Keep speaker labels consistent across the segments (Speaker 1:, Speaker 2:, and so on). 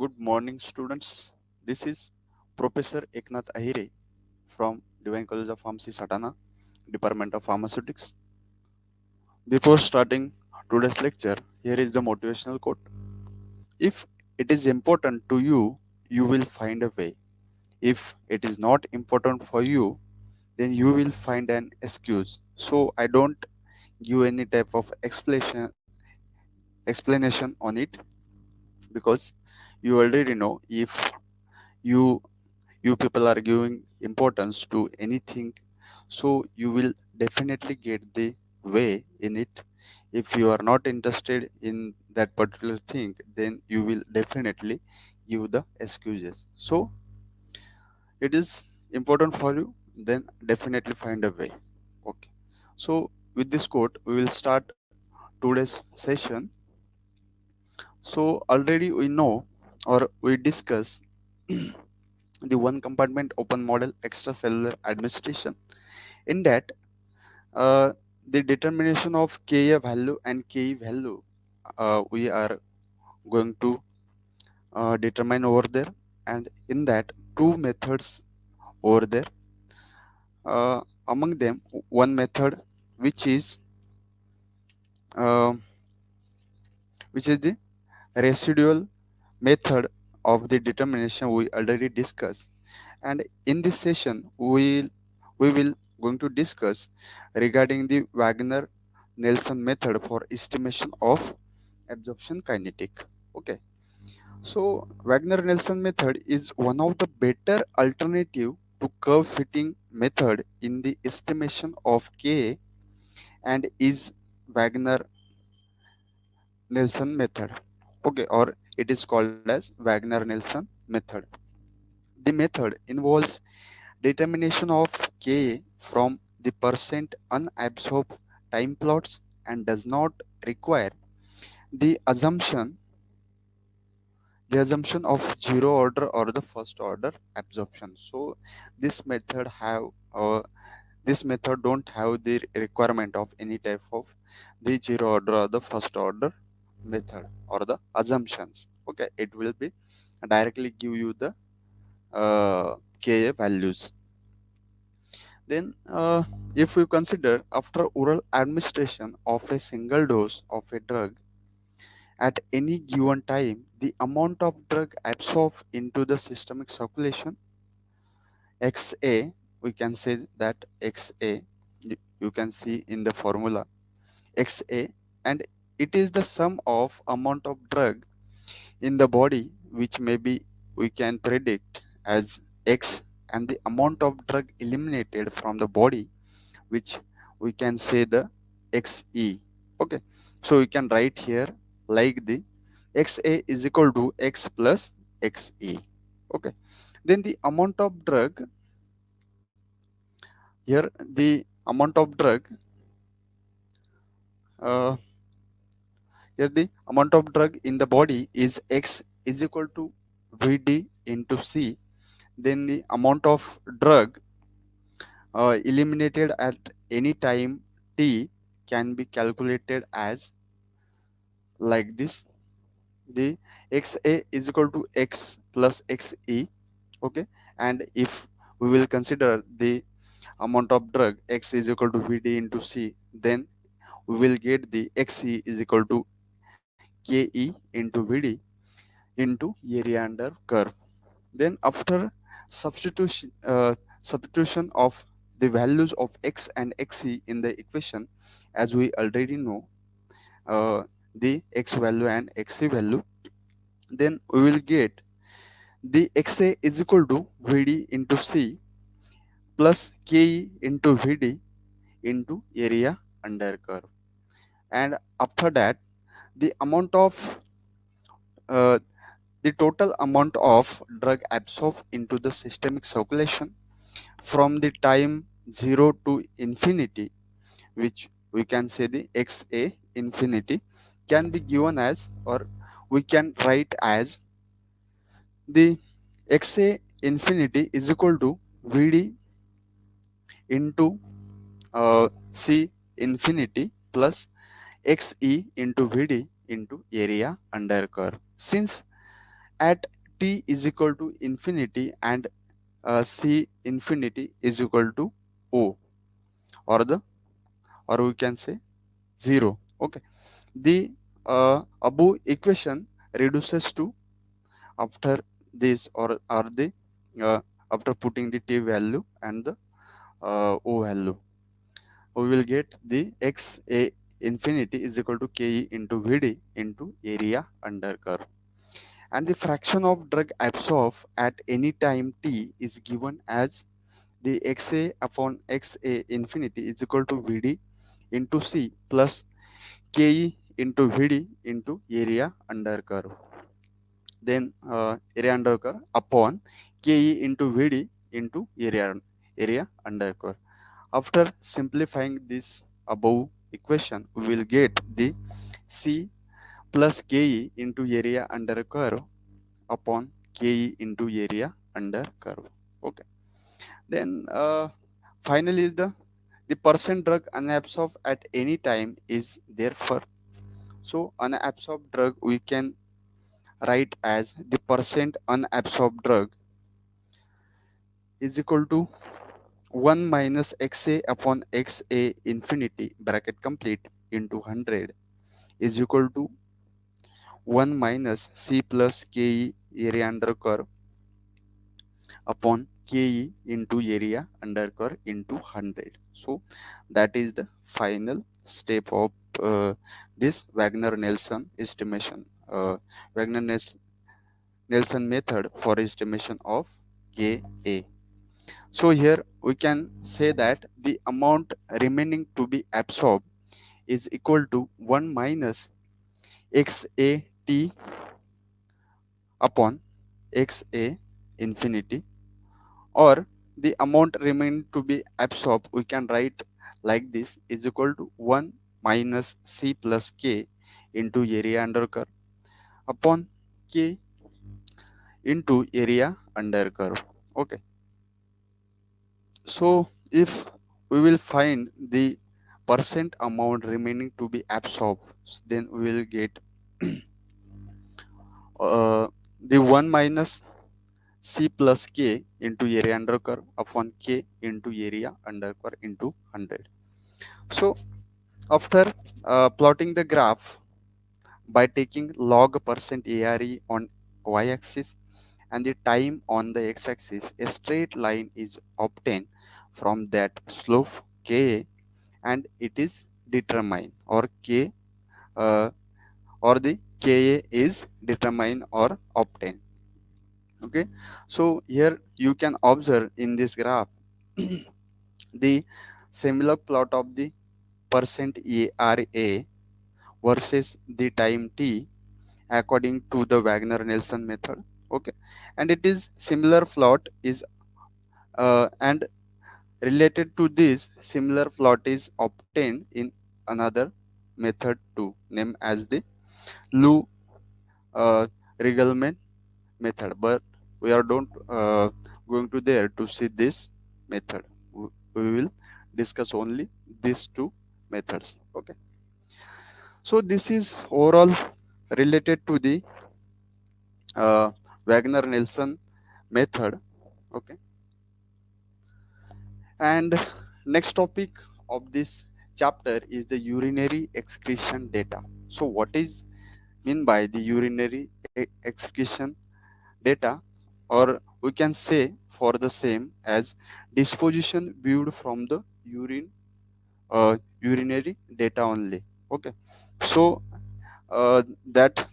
Speaker 1: Good morning, students. This is Professor Eknath Ahire from Divine College of Pharmacy, Satana, Department of Pharmaceutics. Before starting today's lecture, here is the motivational quote. If it is important to you, you will find a way. If it is not important for you, then you will find an excuse. So I don't give any type of explanation on it because you already know if you you people are giving importance to anything, so you will definitely get the way in it. If you are not interested in that particular thing, then you will definitely give the excuses. So it is important for you, then definitely find a way. Okay, so with this quote we will start today's session. So already we know, or we discuss, the one compartment open model extracellular administration. In that, uh, the determination of Ka value and Ke value we are going to determine over there, and in that two methods over there. Among them, one method which is uh, the residual method of the determination we already discussed. And in this session we will going to discuss regarding the Wagner Nelson method for estimation of absorption kinetic. Okay, so Wagner Nelson method is one of the better alternative to curve fitting method in the estimation of K, and is Wagner Nelson method. Okay, or it is called as Wagner Nelson method. The method involves determination of Ka from the percent unabsorbed time plots and does not require the assumption of zero order or the first order absorption. So this method have this method don't have the requirement of any type of the zero order or the first order method or the assumptions. Okay, it will be directly give you the Ka values. Then, if we consider after oral administration of a single dose of a drug at any given time, the amount of drug absorbed into the systemic circulation, XA, we can say that XA, you can see in the formula XA, and it is the sum of amount of drug in the body, which maybe we can predict as X, and the amount of drug eliminated from the body, which we can say the XE. Okay, so we can write here like the XA is equal to X plus XE. Okay, then the amount of drug here, the amount of drug uh, here the amount of drug in the body is X is equal to VD into C. Then the amount of drug eliminated at any time t can be calculated as like this: the XA is equal to X plus XE. Okay, and if we will consider the amount of drug X is equal to VD into C, then we will get the XE is equal to KE into VD into area under curve. Then after substitution of the values of X and XE in the equation, as we already know, uh, the X value and XE value, then we will get the XA is equal to VD into C plus KE into VD into area under curve. And after that, the amount of uh, the total amount of drug absorbed into the systemic circulation from the time 0 to infinity, which we can say the XA infinity, can be given as, or we can write as, the XA infinity is equal to VD into C infinity plus XE into VD into area under curve. Since at t is equal to infinity and c infinity is equal to o, or the, or we can say 0. Okay, the above equation reduces to, after this, or the uh, after putting the t value and the o value, we will get the x a infinity is equal to ke into vd into area under curve, and the fraction of drug absorbed at any time t is given as the xa upon xa infinity is equal to vd into c plus ke into vd into area under curve. Then area under curve upon ke into vd into area under curve. After simplifying this above equation, we will get the c plus ke into area under curve upon ke into area under curve. Okay, then finally the percent drug unabsorbed at any time is therefore, so unabsorbed drug we can write as the percent unabsorbed drug is equal to 1 minus xa upon xa infinity bracket complete into 100 is equal to 1 minus c plus ke area under curve upon ke into area under curve into 100. So that is the final step of this Wagner-Nelson estimation, Wagner-Nelson method for estimation of Ka. So here we can say that the amount remaining to be absorbed is equal to 1 minus xat upon xa infinity, or the amount remaining to be absorbed we can write like this is equal to 1 minus c plus k into area under curve upon k into area under curve. Okay, so if we will find the percent amount remaining to be absorbed, then we will get the 1 minus c plus k into area under curve upon k into area under curve into 100. So after plotting the graph by taking log percent ARE on y-axis and the time on the x-axis, a straight line is obtained from that slope Ka, and it is determined, or K uh, or the Ka is determined or obtained. Okay, so here you can observe in this graph the similar plot of the percent ARA versus the time t according to the Wagner-Nelson method. Okay, and it is similar plot is and related to this similar plot is obtained in another method too, named as the Lou Rigelman method. But we are don't going to there to see this method. We will discuss only these two methods. Okay, so this is overall related to the Wagner-Nelson method. Okay, and next topic of this chapter is the urinary excretion data. So what is mean by the urinary excretion data, or we can say for the same as disposition viewed from the urinary data only. Okay, so that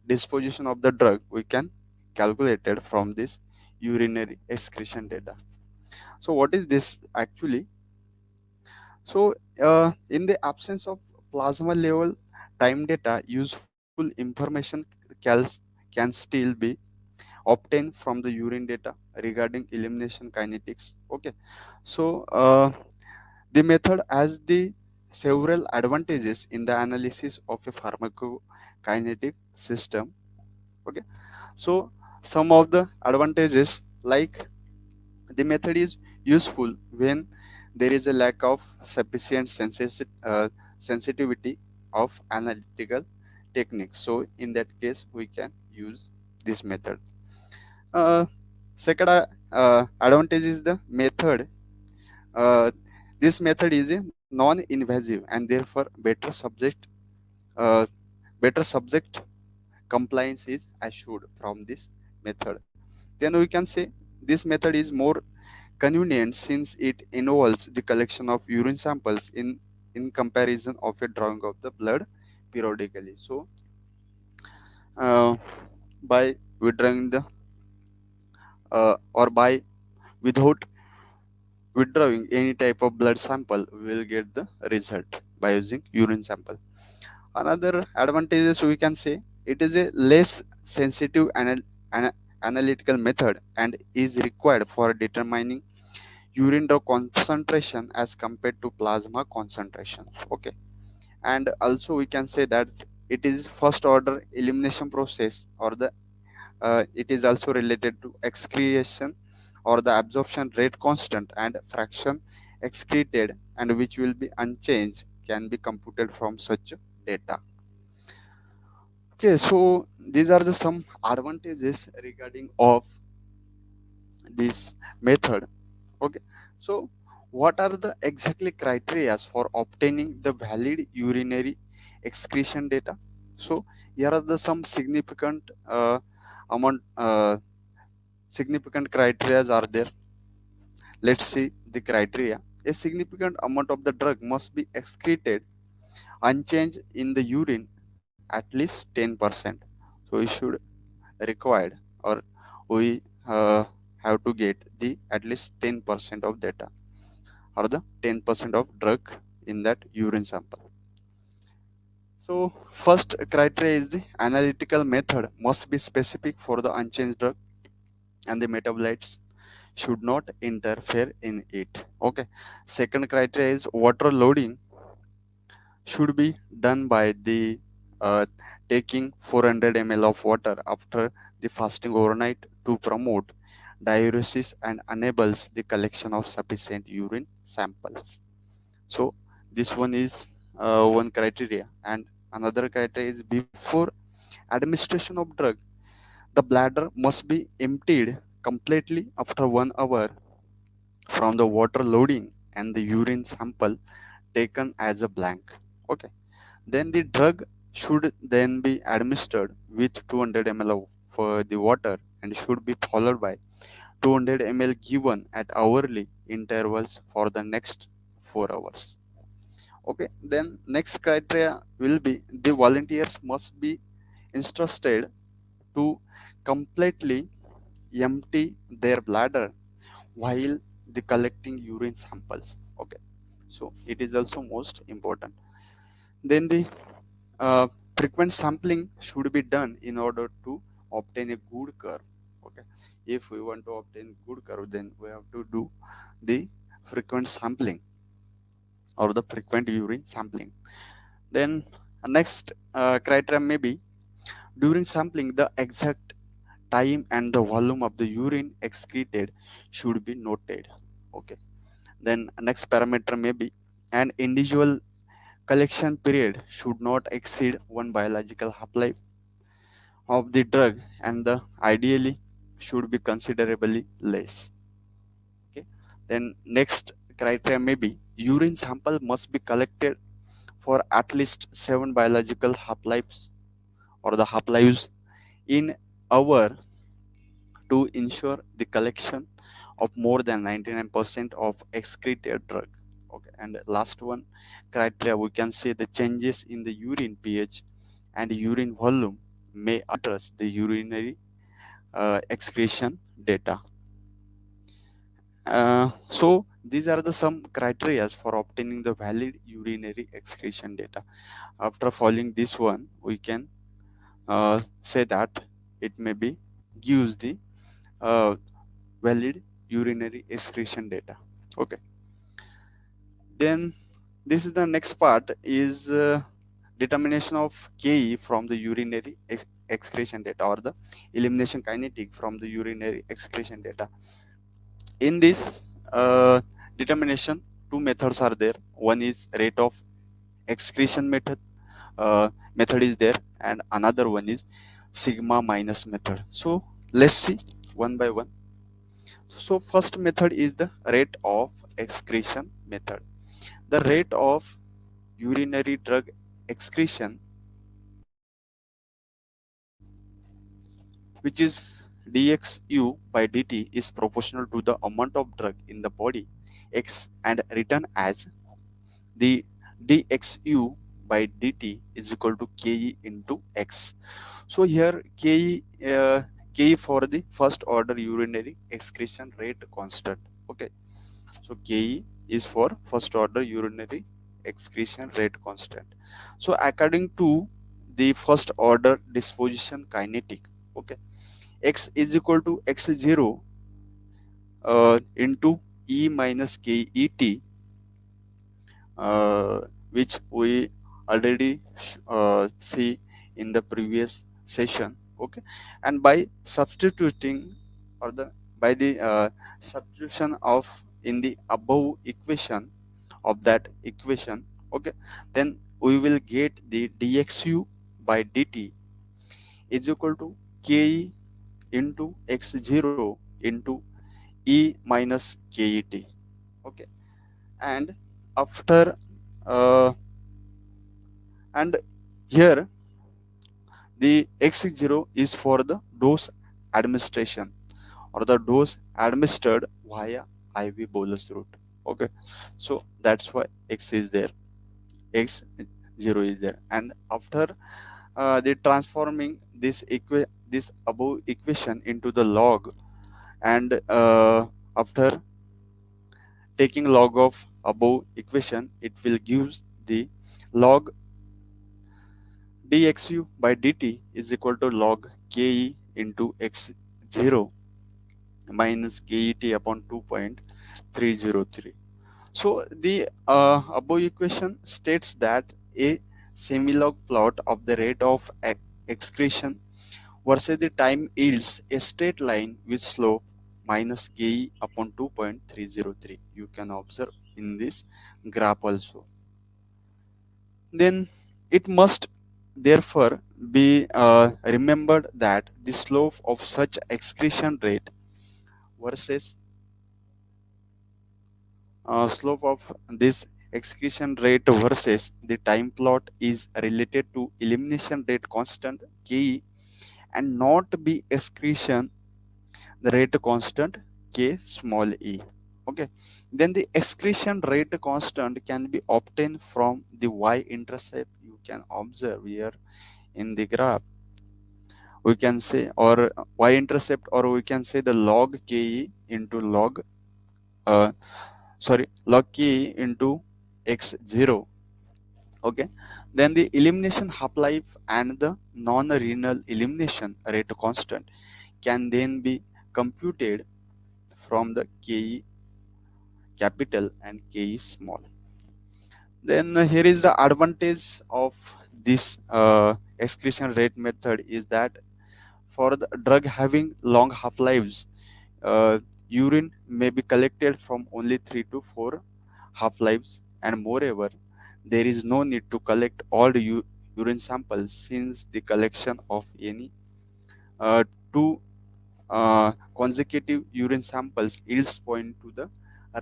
Speaker 1: disposition of the drug we can calculated from this urinary excretion data. So what is this actually? So in the absence of plasma level time data, useful information can still be obtained from the urine data regarding elimination kinetics. Okay, so the method has the several advantages in the analysis of a pharmacokinetic system. Okay, so some of the advantages, like the method is useful when there is a lack of sufficient sensitivity of analytical techniques. So in that case we can use this method. Uh, Second advantage is the method. Uh, this method is non-invasive and therefore uh, better subject compliance is assured from this method. Then we can say this method is more convenient since it involves the collection of urine samples in comparison of a drawing of the blood periodically. So uh, by withdrawing the or by without withdrawing any type of blood sample, we will get the result by using urine sample. Another advantages we can say, it is a less sensitive analytical method and is required for determining urine drug concentration as compared to plasma concentration. Okay, and also we can say that it is first order elimination process, or the it is also related to excretion or the absorption rate constant and fraction excreted and which will be unchanged can be computed from such data. Okay, so these are the some advantages regarding of this method. Okay, so what are the exactly criteria for obtaining the valid urinary excretion data? So here are the some amount significant criteria are there. Let's see the criteria. A significant amount of the drug must be excreted unchanged in the urine at least 10%. So we should required, or we have to get the at least 10% of data, or the 10% of drug in that urine sample. So first criteria is the analytical method must be specific for the unchanged drug and the metabolites should not interfere in it. Okay. Second criteria is water loading should be done by the taking 400 ml of water after the fasting overnight to promote diuresis and enables the collection of sufficient urine samples. So this one is one criteria, and another criteria is before administration of drug, the bladder must be emptied completely after 1 hour from the water loading and the urine sample taken as a blank. Okay. Then the drug should then be administered with 200 ml of the water and should be followed by 200 ml given at hourly intervals for the next 4 hours. Okay. Then next criteria will be the volunteers must be instructed to completely empty their bladder while the collecting urine samples. Okay, so it is also most important. Then the uh, frequent sampling should be done in order to obtain a good curve. Okay, if we want to obtain good curve, then we have to do the frequent sampling or the frequent urine sampling. Then next criteria may be during sampling the exact time and the volume of the urine excreted should be noted. Okay, then next parameter may be an individual collection period should not exceed one biological half-life of the drug and the ideally should be considerably less. Okay, then next criteria may be urine sample must be collected for at least 7 biological half-lives or the half-lives in hour to ensure the collection of more than 99% of excreted drug. Okay, and last one criteria we can say the changes in the urine pH and urine volume may address the urinary excretion data. So these are the some criteria for obtaining the valid urinary excretion data. After following this one, we can say that it may be gives the uh, valid urinary excretion data. Okay, then this is the next part is determination of Ke from the urinary excretion data or the elimination kinetic from the urinary excretion data. In this determination, two methods are there. One is rate of excretion method is there, and another one is sigma minus method. So let's see one by one. So first method is the rate of excretion method. The rate of urinary drug excretion, which is dxu by dt, is proportional to the amount of drug in the body x and written as the dxu by dt is equal to ke into x. So here ke for the first order urinary excretion rate constant. Okay, so ke is for first order urinary excretion rate constant. So according to the first order disposition kinetic, okay, x is equal to x0 into e minus ket, which we already see in the previous session. Okay, and by substituting, or the by the substitution of in the above equation of that equation, okay, then we will get the dxu by dt is equal to ke into x0 into e minus ket. Okay, and after uh, and here the x0 is for the dose administration, or the dose administered via IV bolus route. Okay, so that's why x is there, x0 is there. And after the transforming this above equation into the log, and after taking log of above equation, it will gives the log dxu by dt is equal to log ke into x0 minus ket upon 2.303. So the above equation states that a semilog plot of the rate of excretion versus the time yields a straight line with slope minus ke upon 2.303. You can observe in this graph also. Then it must therefore be remembered that the slope of such excretion rate versus slope of this excretion rate versus the time plot is related to elimination rate constant ke, and not be excretion the rate constant k small e. Okay, then the excretion rate constant can be obtained from the y-intercept. You can observe here in the graph, we can say, or y-intercept, or we can say the log ke into log uh, log ke into x0. Okay, then the elimination half life and the non-renal elimination rate constant can then be computed from the ke capital and ke small. Then here is the advantage of this excretion rate method is that for the drug having long half lives, uh, urine may be collected from only 3 to 4 half lives, and moreover there is no need to collect all the urine samples, since the collection of any uh, two consecutive urine samples yields point to the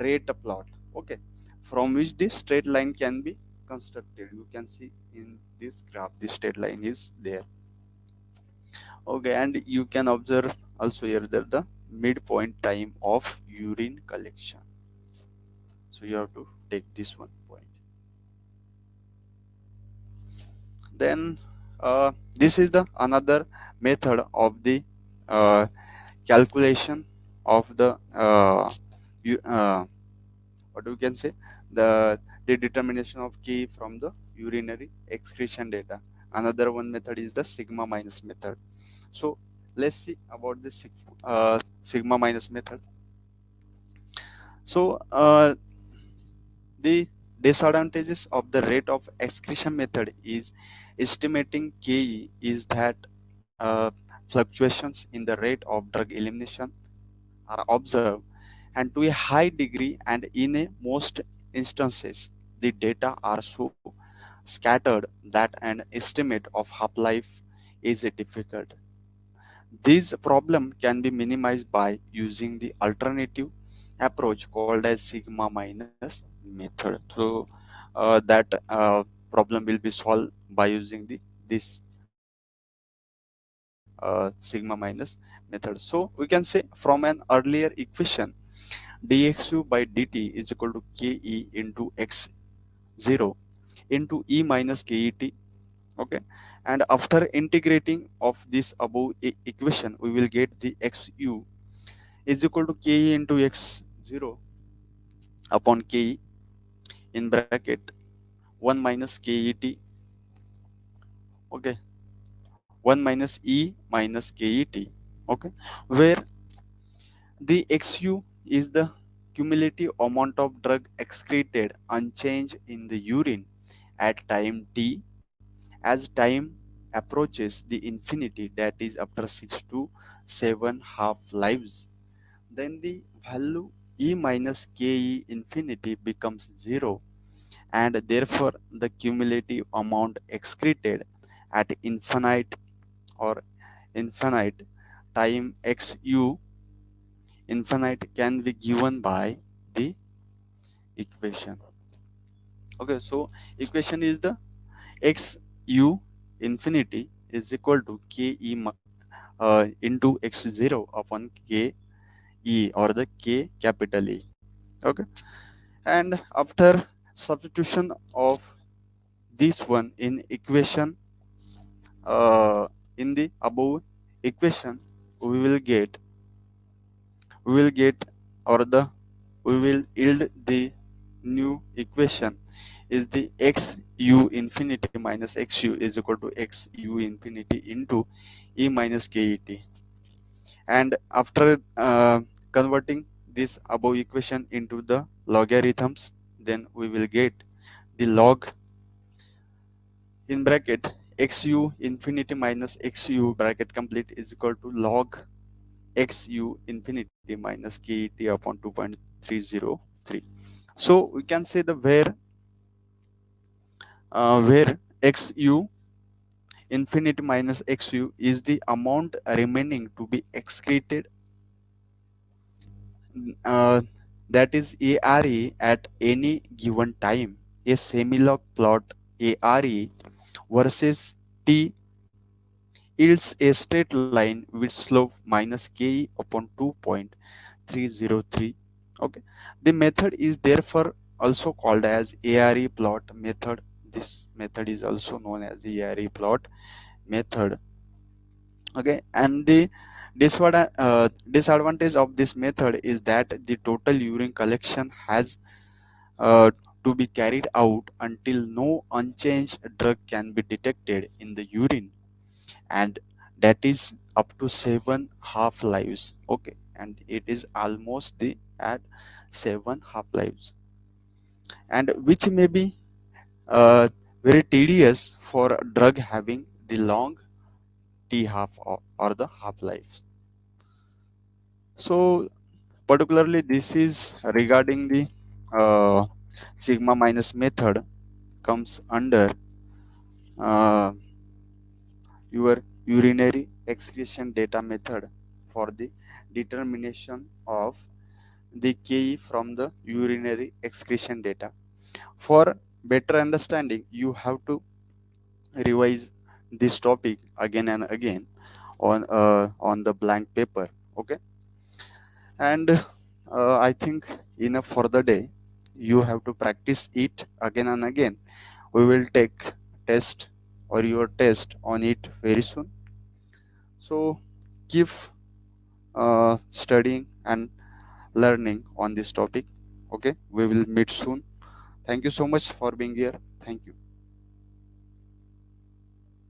Speaker 1: rate plot, okay, from which the straight line can be constructed. You can see in this graph the straight line is there. Okay, and you can observe also here that the midpoint time of urine collection. So you have to take this one point. Then this is the another method of the uh, calculation of the what we can say, the determination of k from the urinary excretion data. Another one method is the sigma minus method. So let's see about the sigma minus method. So the disadvantages of the rate of excretion method is estimating ke is that fluctuations in the rate of drug elimination are observed, and to a high degree, and in a most instances the data are so scattered that an estimate of half life is difficult. This problem can be minimized by using the alternative approach called as sigma minus method. So that problem will be solved by using the this sigma minus method. So we can say from an earlier equation, dxu by dt is equal to ke into x0 into e minus ket. Okay, and after integrating of this above equation, we will get the xu is equal to ke into x0 upon ke in bracket 1 minus ket. Okay, 1 minus e minus ket. Okay, where the xu is the cumulative amount of drug excreted unchanged in the urine at time t. As time approaches the infinity, that is after 6 to 7 half lives, then the value e minus ke infinity becomes 0, and therefore the cumulative amount excreted at infinite or infinite time xu infinite can be given by the equation. Okay, so equation is the xu infinity is equal to ke into x0 upon ke or the k capital E. Okay, and after substitution of this one in equation, in the above equation, we will get we will get or the we will yield the new equation is the xu infinity minus xu is equal to xu infinity into e minus ket. And after converting this above equation into the logarithms, then we will get the log in bracket xu infinity minus xu bracket complete is equal to log xu infinity minus ket upon 2.303. So we can say the where xu infinity minus xu is the amount remaining to be excreted, uh, that is are at any given time. A semilog plot are versus t yields a straight line with slope minus ke upon 2.303. Okay, the method is therefore also called as are plot method. This method is also known as the are plot method. Okay, and the disadvantage of this method is that the total urine collection has to be carried out until no unchanged drug can be detected in the urine, and that is up to 7 half lives. Okay, and it is almost the at 7 half lives, and which may be uh, very tedious for a drug having the long t half or the half life. So particularly this is regarding the uh, sigma minus method comes under uh, your urinary excretion data method for the determination of the ke from the urinary excretion data. For better understanding, you have to revise this topic again and again on the blank paper. Okay, and I think enough for the day. You have to practice it again and again. We will take test or your test on it very soon. So keep studying and learning on this topic. Okay, we will meet soon. Thank you so much for being here. Thank you.